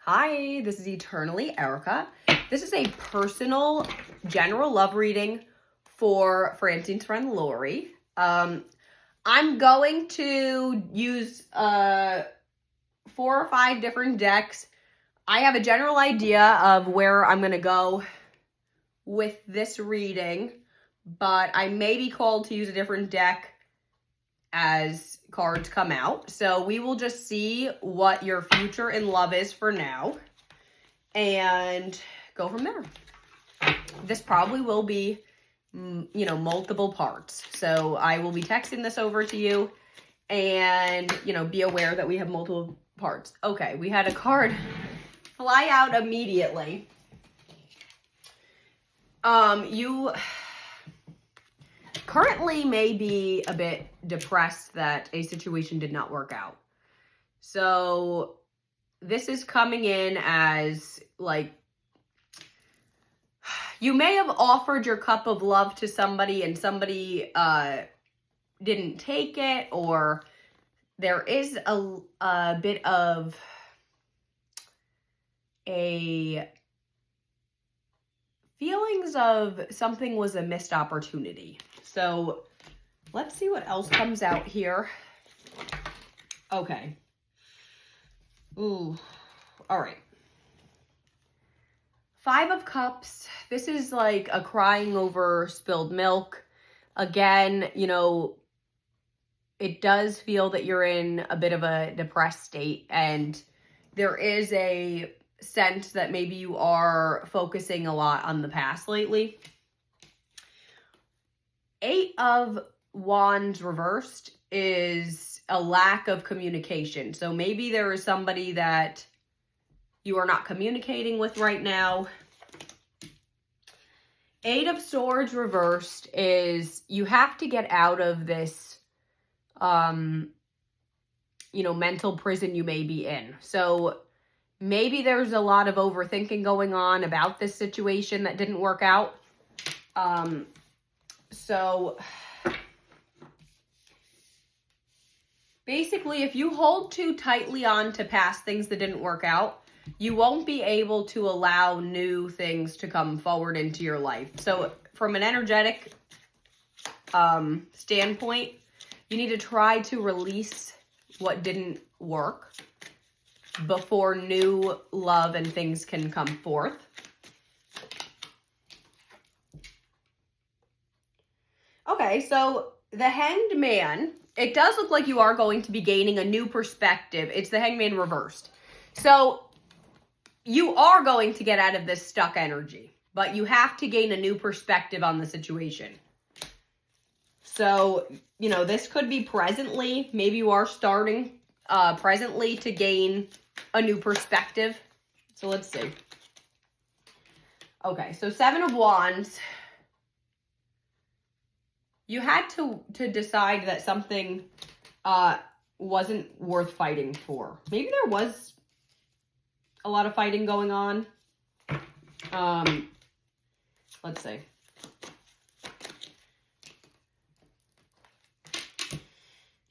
Hi, this is Eternally Erica. This is a personal general love reading for Francine's friend Laurie. I'm going to use 4 or 5 different decks. I have a general idea of where I'm going to go with this reading, but I may be called to use a different deck as cards come out. So we will just see what your future in love is for now and go from there. This probably will be, multiple parts. So I will be texting this over to you and, be aware that we have multiple parts. Okay, we had a card fly out immediately. You currently may be a bit depressed that a situation did not work out. So this is coming in as like, you may have offered your cup of love to somebody and somebody didn't take it, or there is a bit of a feelings of something was a missed opportunity. So let's see what else comes out here. Okay. Ooh. All right. 5 of Cups. This is like a crying over spilled milk. Again, it does feel that you're in a bit of a depressed state, and there is a sense that maybe you are focusing a lot on the past lately. 8 of Wands reversed is a lack of communication. So maybe there is somebody that you are not communicating with right now. 8 of Swords reversed is you have to get out of this, mental prison you may be in. So maybe there's a lot of overthinking going on about this situation that didn't work out. So basically, if you hold too tightly on to past things that didn't work out, you won't be able to allow new things to come forward into your life. So from an energetic standpoint, you need to try to release what didn't work before new love and things can come forth. Okay, so the Hanged Man, it does look like you are going to be gaining a new perspective. It's the Hanged Man reversed. So you are going to get out of this stuck energy, but you have to gain a new perspective on the situation. So, this could be presently. Maybe you are starting presently to gain a new perspective. So let's see. Okay, so 7 of Wands. You had to decide that something wasn't worth fighting for. Maybe there was a lot of fighting going on. Let's see.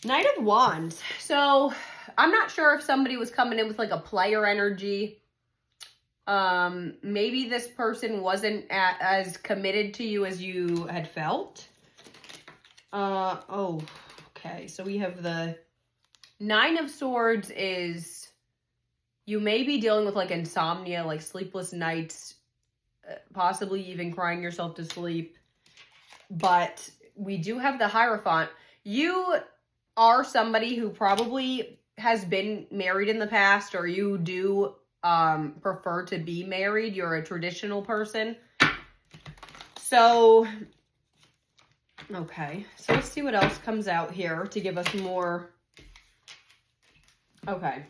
Knight of Wands. So I'm not sure if somebody was coming in with like a player energy. Maybe this person wasn't as committed to you as you had felt. Okay. So we have the 9 of Swords is you may be dealing with like insomnia, like sleepless nights, possibly even crying yourself to sleep. But we do have the Hierophant. You are somebody who probably has been married in the past, or you do prefer to be married. You're a traditional person. So, okay. So let's see what else comes out here to give us more. Okay.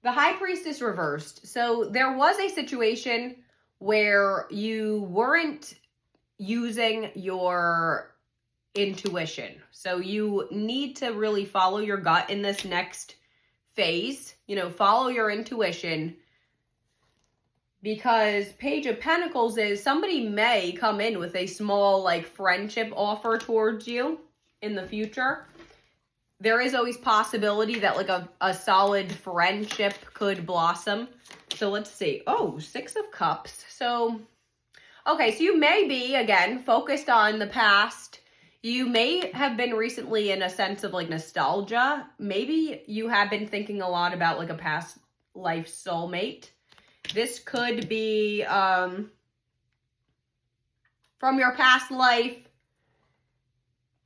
The High Priestess reversed. So there was a situation where you weren't using your intuition. So you need to really follow your gut in this next phase. Follow your intuition, because Page of Pentacles is somebody may come in with a small like friendship offer towards you in the future. there is always possibility that like a solid friendship could blossom. So let's see. Oh, 6 of Cups. So, okay, so you may be, again, focused on the past. You may have been recently in a sense of like nostalgia. Maybe you have been thinking a lot about like a past life soulmate. This could be from your past life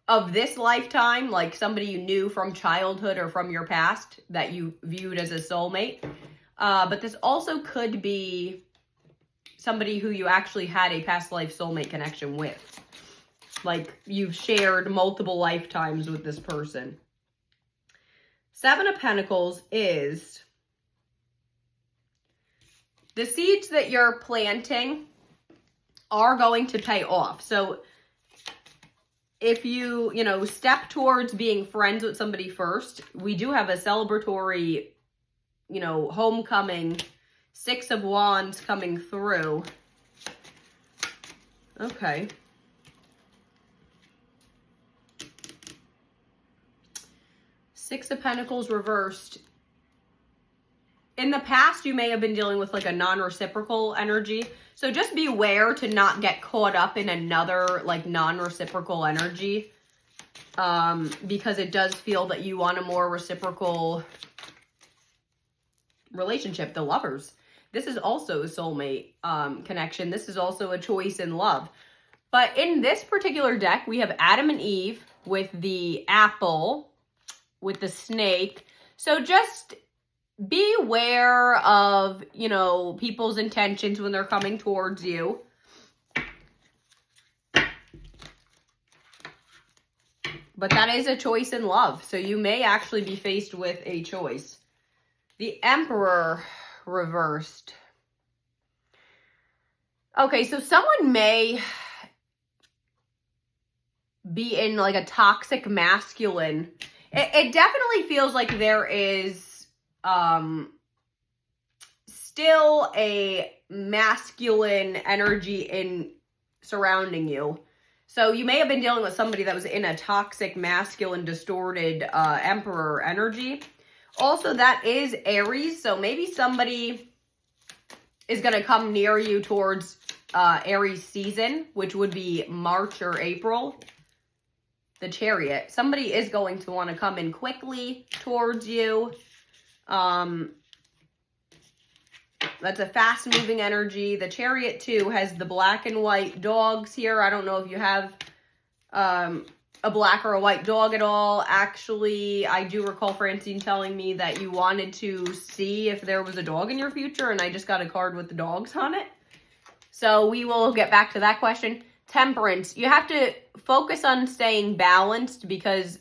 of this lifetime, like somebody you knew from childhood or from your past that you viewed as a soulmate. But this also could be somebody who you actually had a past life soulmate connection with. Like you've shared multiple lifetimes with this person. 7 of Pentacles is the seeds that you're planting are going to pay off. So if you step towards being friends with somebody first, we do have a celebratory, homecoming, 6 of Wands coming through. Okay. Six of Pentacles reversed. In the past, you may have been dealing with like a non-reciprocal energy. So just beware to not get caught up in another like non-reciprocal energy. Because it does feel that you want a more reciprocal relationship, the Lovers. This is also a soulmate connection. This is also a choice in love. But in this particular deck, we have Adam and Eve with the apple, with the snake. So just beware of, people's intentions when they're coming towards you. But that is a choice in love. So you may actually be faced with a choice. The Emperor reversed. Okay, so someone may be in like a toxic masculine. It definitely feels like there is still a masculine energy in surrounding you. So you may have been dealing with somebody that was in a toxic masculine distorted Emperor energy. Also, that is Aries, so maybe somebody is going to come near you towards Aries season, which would be March or April. The Chariot. Somebody is going to want to come in quickly towards you. That's a fast-moving energy. The Chariot, too, has the black and white dogs here. I don't know if you have a black or a white dog at all. Actually, I do recall Francine telling me that you wanted to see if there was a dog in your future, and I just got a card with the dogs on it. So we will get back to that question. Temperance. You have to focus on staying balanced because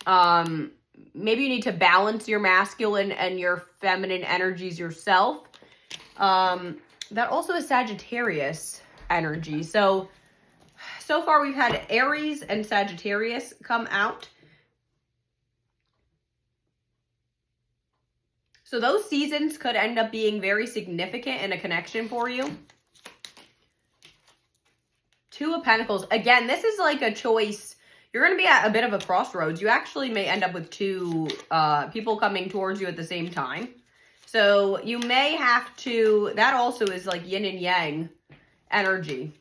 maybe you need to balance your masculine and your feminine energies yourself. That also is Sagittarius energy. So far we've had Aries and Sagittarius come out. So those seasons could end up being very significant in a connection for you. 2 of Pentacles. Again, this is like a choice. You're going to be at a bit of a crossroads. You actually may end up with 2 people coming towards you at the same time. So you may have to, that also is like yin and yang energy,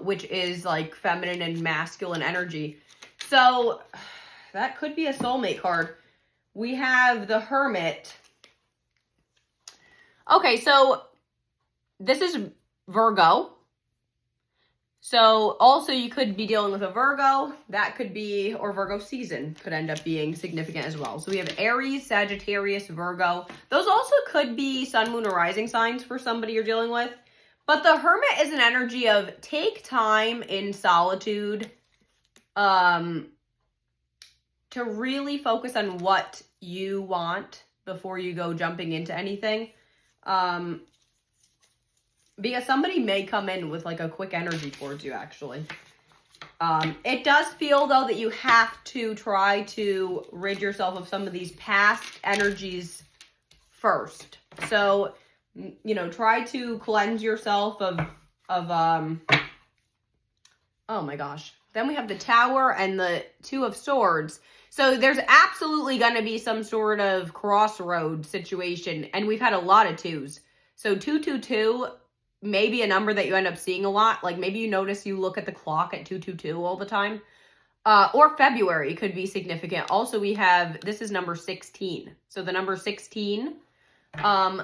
which is like feminine and masculine energy. So that could be a soulmate card. We have the Hermit. Okay, so this is Virgo. So also you could be dealing with a Virgo. That could be, or Virgo season could end up being significant as well. So we have Aries, Sagittarius, Virgo. Those also could be sun, moon, or rising signs for somebody you're dealing with. But the Hermit is an energy of take time in solitude to really focus on what you want before you go jumping into anything. Because somebody may come in with like a quick energy towards you, actually. It does feel, though, that you have to try to rid yourself of some of these past energies first. So, try to cleanse yourself of oh my gosh. Then we have the Tower and the 2 of Swords. So there's absolutely going to be some sort of crossroad situation. And we've had a lot of 2s. So 222 may be a number that you end up seeing a lot. Like maybe you notice you look at the clock at 222 all the time. Or February could be significant. Also, we have, this is number 16. So the number 16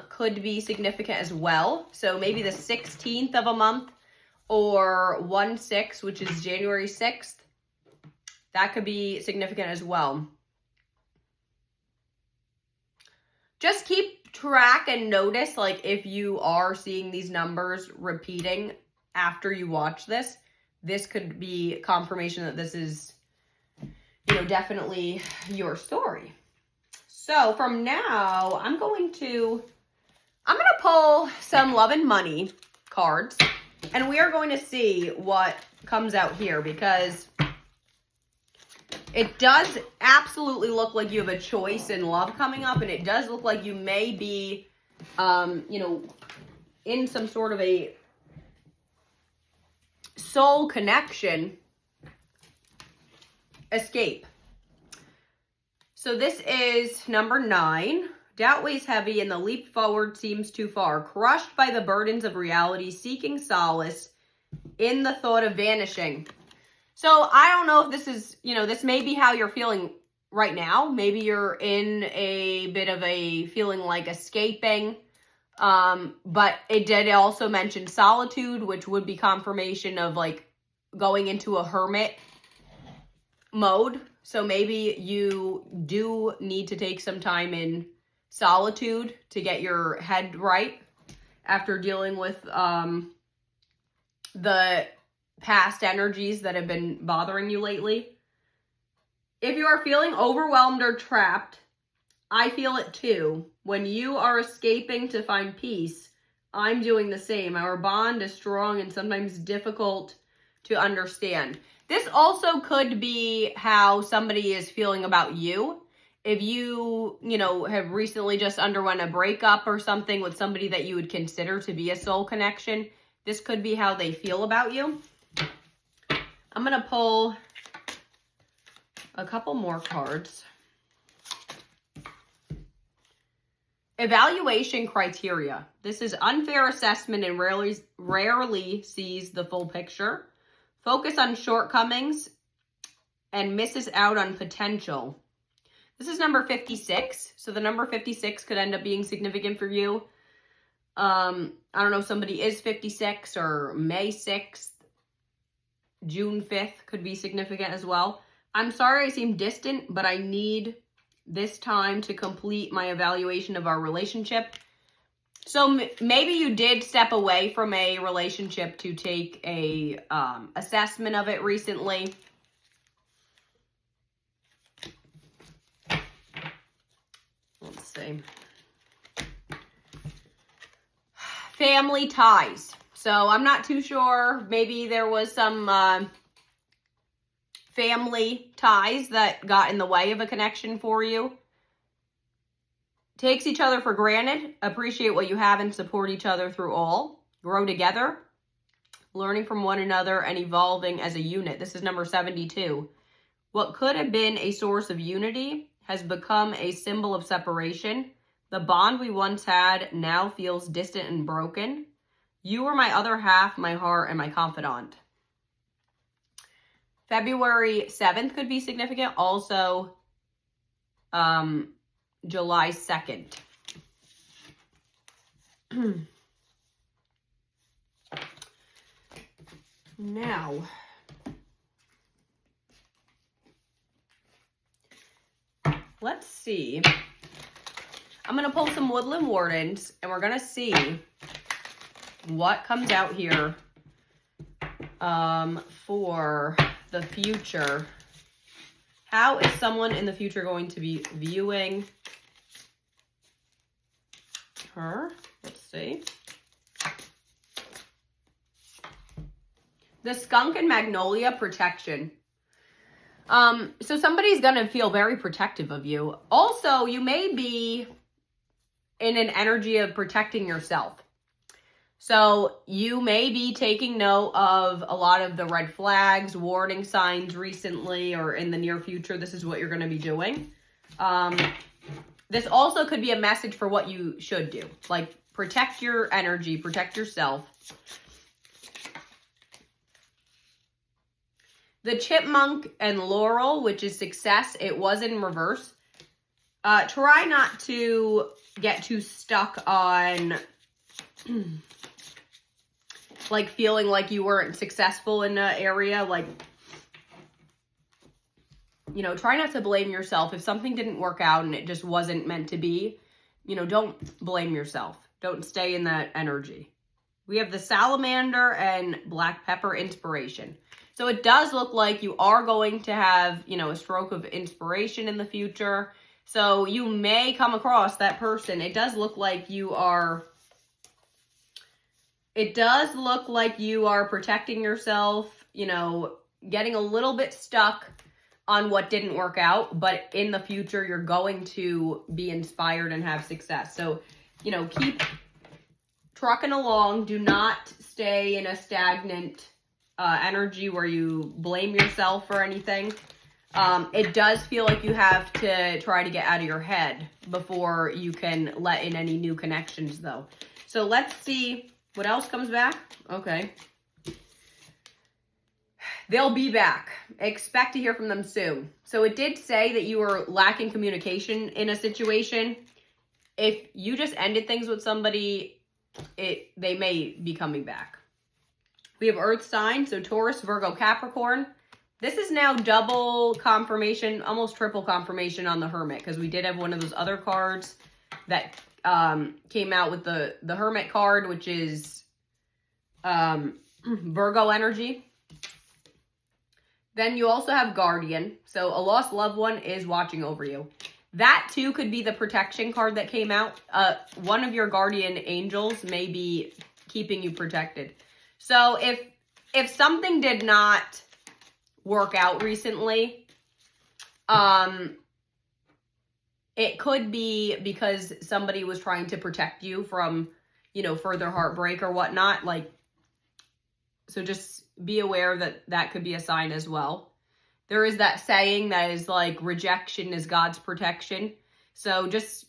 could be significant as well. So maybe the 16th of a month or 1/6, which is January 6th. That could be significant as well. Just keep track and notice, like, if you are seeing these numbers repeating after you watch this, this could be confirmation that this is, you know, definitely your story. So from now, I'm going to pull some love and money cards, and we are going to see what comes out here, because it does absolutely look like you have a choice in love coming up, and it does look like you may be, you know, in some sort of a soul connection escape. So this is number 9. Doubt weighs heavy and the leap forward seems too far. Crushed by the burdens of reality, seeking solace in the thought of vanishing. So I don't know if this is, you know, this may be how you're feeling right now. Maybe you're in a bit of a feeling like escaping. But it did also mention solitude, which would be confirmation of like going into a hermit mode. So maybe you do need to take some time in solitude to get your head right after dealing with the past energies that have been bothering you lately. If you are feeling overwhelmed or trapped, I feel it too. When you are escaping to find peace, I'm doing the same. Our bond is strong and sometimes difficult to understand. This also could be how somebody is feeling about you. If you, you know, have recently just underwent a breakup or something with somebody that you would consider to be a soul connection, this could be how they feel about you. I'm going to pull a couple more cards. Evaluation criteria. This is unfair assessment and rarely sees the full picture. Focus on shortcomings and misses out on potential. This is number 56. So the number 56 could end up being significant for you. I don't know if somebody is 56 or May 6th. June 5th could be significant as well. I'm sorry I seem distant, but I need this time to complete my evaluation of our relationship. So maybe you did step away from a relationship to take a assessment of it recently. Let's see. Family ties. So I'm not too sure. Maybe there was some family ties that got in the way of a connection for you. Takes each other for granted. Appreciate what you have and support each other through all. Grow together. Learning from one another and evolving as a unit. This is number 72. What could have been a source of unity has become a symbol of separation. The bond we once had now feels distant and broken. You are my other half, my heart, and my confidant. February 7th could be significant. Also, July 2nd. Now, let's see. I'm going to pull some Woodland Wardens, and we're going to see what comes out here for the future. How is someone in the future going to be viewing her? Let's see. The Skunk and Magnolia protection. So somebody's going to feel very protective of you. Also, you may be in an energy of protecting yourself. So you may be taking note of a lot of the red flags, warning signs recently or in the near future. This is what you're going to be doing. This also could be a message for what you should do. Like, protect your energy, protect yourself. The chipmunk and laurel, which is success, it was in reverse. Try not to get too stuck on like feeling like you weren't successful in an area. Like, you know, try not to blame yourself. If something didn't work out and it just wasn't meant to be, you know, don't blame yourself. Don't stay in that energy. We have the salamander and black pepper inspiration. So it does look like you are going to have, you know, a stroke of inspiration in the future. So you may come across that person. It does look like you are protecting yourself, you know, getting a little bit stuck on what didn't work out, but in the future, you're going to be inspired and have success. So, you know, keep trucking along. Do not stay in a stagnant energy where you blame yourself for anything. It does feel like you have to try to get out of your head before you can let in any new connections, though. So let's see what else comes back. Okay. They'll be back. Expect to hear from them soon. So it did say that you were lacking communication in a situation. If you just ended things with somebody, they may be coming back. We have Earth signs, so Taurus, Virgo, Capricorn. This is now double confirmation, almost triple confirmation on the Hermit, because we did have one of those other cards that came out with the Hermit card, which is Virgo energy. Then you also have Guardian. So a lost loved one is watching over you. That too could be the protection card that came out. One of your guardian angels may be keeping you protected. So if something did not work out recently, it could be because somebody was trying to protect you from, you know, further heartbreak or whatnot. Like, so just be aware that that could be a sign as well. There is that saying that is like, rejection is God's protection. So just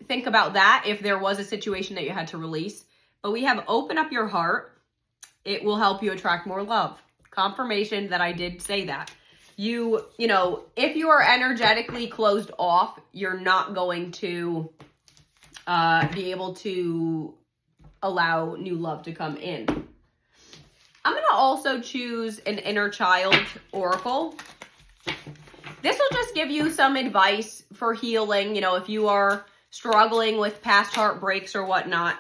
think about that if there was a situation that you had to release. But we have open up your heart. It will help you attract more love. Confirmation that I did say that. You know, if you are energetically closed off, you're not going to be able to allow new love to come in. I'm going to also choose an inner child oracle. This will just give you some advice for healing, you know, if you are struggling with past heartbreaks or whatnot,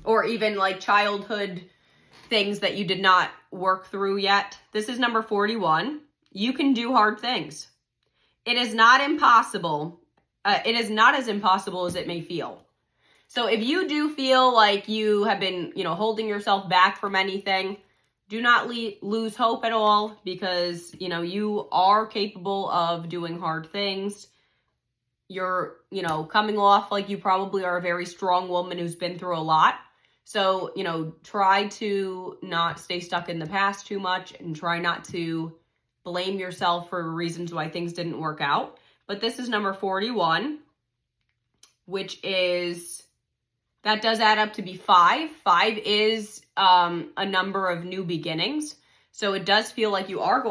or even like childhood things that you did not work through yet. This is number 41. You can do hard things. It is not impossible. It is not as impossible as it may feel. So if you do feel like you have been, you know, holding yourself back from anything, do not lose hope at all, because, you know, you are capable of doing hard things. You're, you know, coming off like you probably are a very strong woman who's been through a lot. So, you know, try to not stay stuck in the past too much and try not to blame yourself for reasons why things didn't work out. But this is number 41, which is, that does add up to be 5. 5 is a number of new beginnings. So it does feel like you are going